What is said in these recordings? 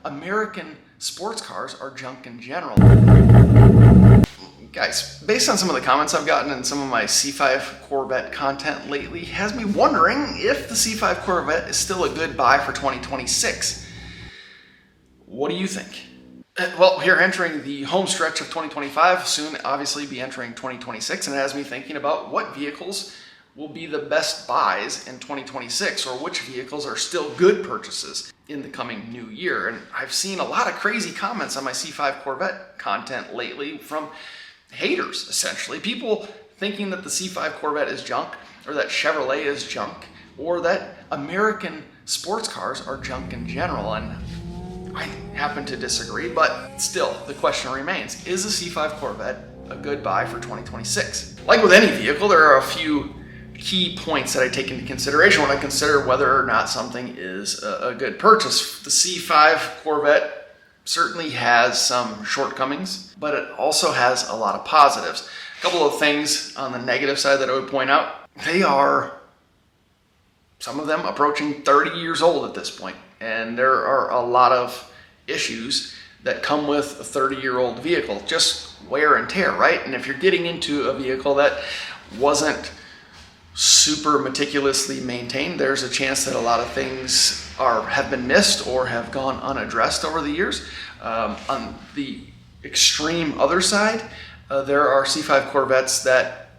American sports cars are junk in general. Guys, based on some of the comments I've gotten and some of my C5 Corvette content lately, has me wondering if the C5 Corvette is still a good buy for 2026. What do you think? Well, here entering the home stretch of 2025, soon obviously be entering 2026, and it has me thinking about what vehicles will be the best buys in 2026, or which vehicles are still good purchases in the coming new year. And I've seen a lot of crazy comments on my C5 Corvette content lately from haters, essentially. People thinking that the C5 Corvette is junk, or that Chevrolet is junk, or that American sports cars are junk in general. And I happen to disagree, but still, the question remains, is the C5 Corvette a good buy for 2026? Like with any vehicle, there are a few key points that I take into consideration when I consider whether or not something is a good purchase. The C5 Corvette certainly has some shortcomings, but it also has a lot of positives. A couple of things on the negative side that I would point out: they are, some of them, approaching 30 years old at this point, and there are a lot of issues that come with a 30-year-old vehicle, just wear and tear, right? And if you're getting into a vehicle that wasn't super meticulously maintained, there's a chance that a lot of things have been missed or have gone unaddressed over the years. On the extreme other side, there are C5 Corvettes that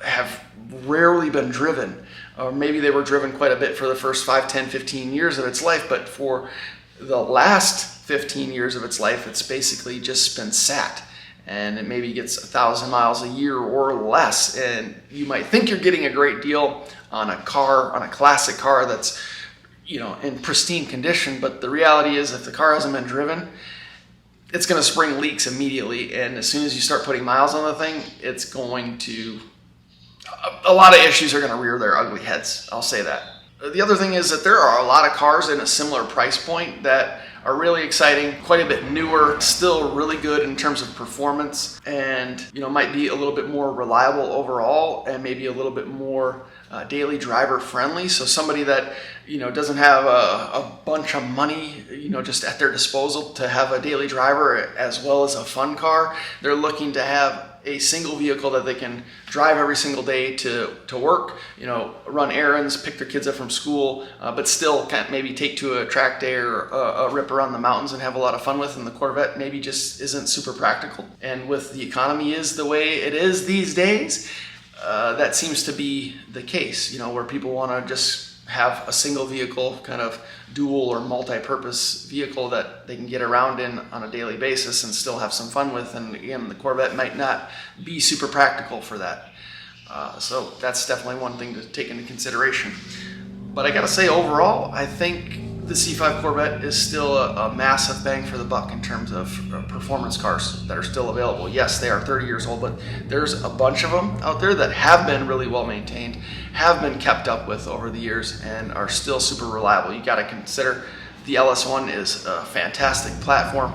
have rarely been driven, or maybe they were driven quite a bit for the first 5, 10, 15 years of its life, but for the last 15 years of its life, it's basically just been sat. And it maybe gets 1,000 miles a year or less. And you might think you're getting a great deal on a car, on a classic car that's, in pristine condition. But the reality is, if the car hasn't been driven, it's going to spring leaks immediately. And as soon as you start putting miles on the thing, it's going to, a lot of issues are going to rear their ugly heads. I'll say that. The other thing is that there are a lot of cars in a similar price point that are really exciting, quite a bit newer, still really good in terms of performance, and might be a little bit more reliable overall, and maybe a little bit more daily driver friendly. So somebody that doesn't have a bunch of money just at their disposal to have a daily driver as well as a fun car, they're looking to have a single vehicle that they can drive every single day to work, run errands, pick their kids up from school, but still kind of maybe take to a track day or a rip around the mountains and have a lot of fun with. And the Corvette maybe just isn't super practical. And with the economy is the way it is these days, that seems to be the case, where people want to just have a single vehicle, kind of dual or multi-purpose vehicle that they can get around in on a daily basis and still have some fun with. And again, the Corvette might not be super practical for that. So that's definitely one thing to take into consideration. But I gotta say, overall, I think the C5 Corvette is still a massive bang for the buck in terms of performance cars that are still available. Yes, they are 30 years old, but there's a bunch of them out there that have been really well maintained, have been kept up with over the years, and are still super reliable. You gotta consider the LS1 is a fantastic platform.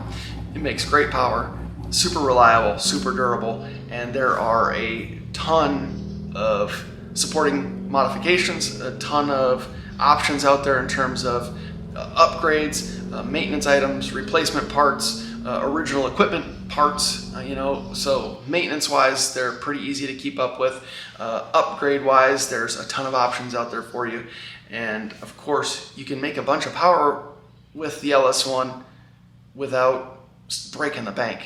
It makes great power, super reliable, super durable, and there are a ton of supporting modifications, a ton of options out there in terms of upgrades, maintenance items, replacement parts, original equipment parts, so maintenance wise, they're pretty easy to keep up with. Upgrade wise, there's a ton of options out there for you. And of course, you can make a bunch of power with the LS1 without breaking the bank.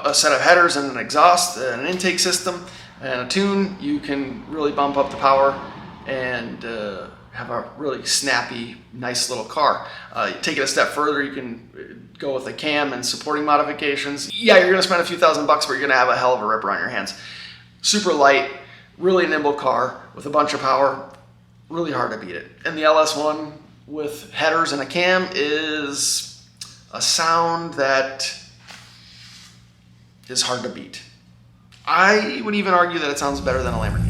A set of headers and an exhaust, an intake system, and a tune, you can really bump up the power and have a really snappy, nice little car. Take it a step further, you can go with a cam and supporting modifications. Yeah, you're gonna spend a few $1,000, but you're gonna have a hell of a ripper on your hands. Super light, really nimble car with a bunch of power, really hard to beat it. And the LS1 with headers and a cam is a sound that is hard to beat. I would even argue that it sounds better than a Lamborghini.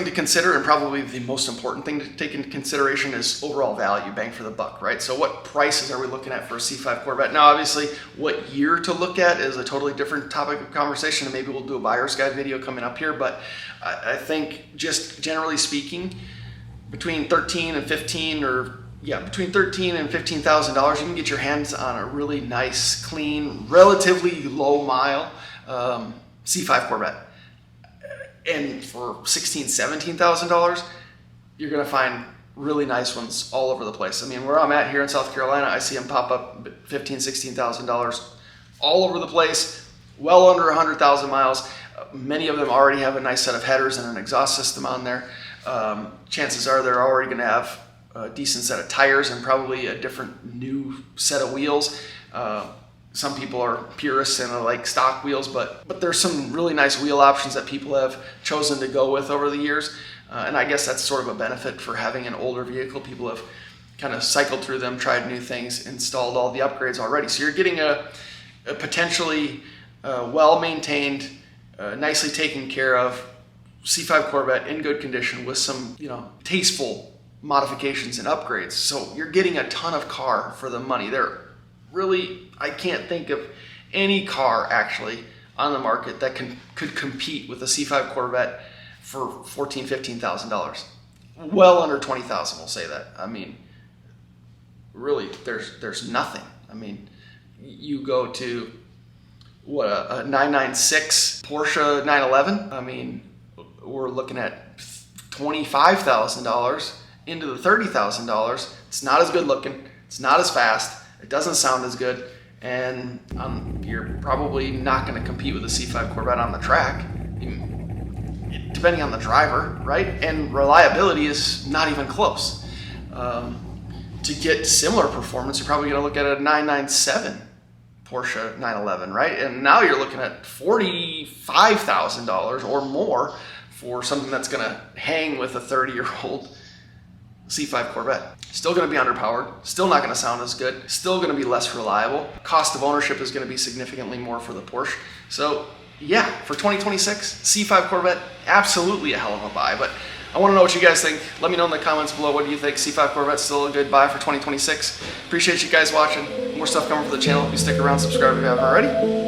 thing to consider, and probably the most important thing to take into consideration, is overall value, bang for the buck, right? So what prices are we looking at for a C5 Corvette? Now, obviously, what year to look at is a totally different topic of conversation, and maybe we'll do a buyer's guide video coming up here, but I think just generally speaking, between $13,000 and $15,000, you can get your hands on a really nice, clean, relatively low mile C5 Corvette. And for $16,000, $17,000, you're going to find really nice ones all over the place. I mean, where I'm at here in South Carolina, I see them pop up $15,000, $16,000 all over the place, well under 100,000 miles. Many of them already have a nice set of headers and an exhaust system on there. Chances are they're already going to have a decent set of tires and probably a different new set of wheels. Some people are purists and like stock wheels, but there's some really nice wheel options that people have chosen to go with over the years. And I guess that's sort of a benefit for having an older vehicle. People have kind of cycled through them, tried new things, installed all the upgrades already. So you're getting a potentially well-maintained, nicely taken care of C5 Corvette in good condition with some, tasteful modifications and upgrades. So you're getting a ton of car for the money. Really, I can't think of any car actually on the market that could compete with a C5 Corvette for $14,000, $15,000. Well under $20,000, we'll say that. I mean, really, there's nothing. I mean, you go to a 996 Porsche 911. I mean, we're looking at $25,000 into the $30,000. It's not as good looking. It's not as fast. It doesn't sound as good, and you're probably not going to compete with a C5 Corvette on the track, depending on the driver, right? And reliability is not even close. To get similar performance, you're probably going to look at a 997 Porsche 911, right? And now you're looking at $45,000 or more for something that's going to hang with a 30-year-old C5 Corvette. Still going to be underpowered, still not going to sound as good, still going to be less reliable. Cost of ownership is going to be significantly more for the Porsche. So yeah, for 2026, C5 Corvette, absolutely a hell of a buy. But I want to know what you guys think. Let me know in the comments below. What do you think? C5 Corvette's still a good buy for 2026? Appreciate you guys watching. More stuff coming for the channel. If you stick around, subscribe if you haven't already.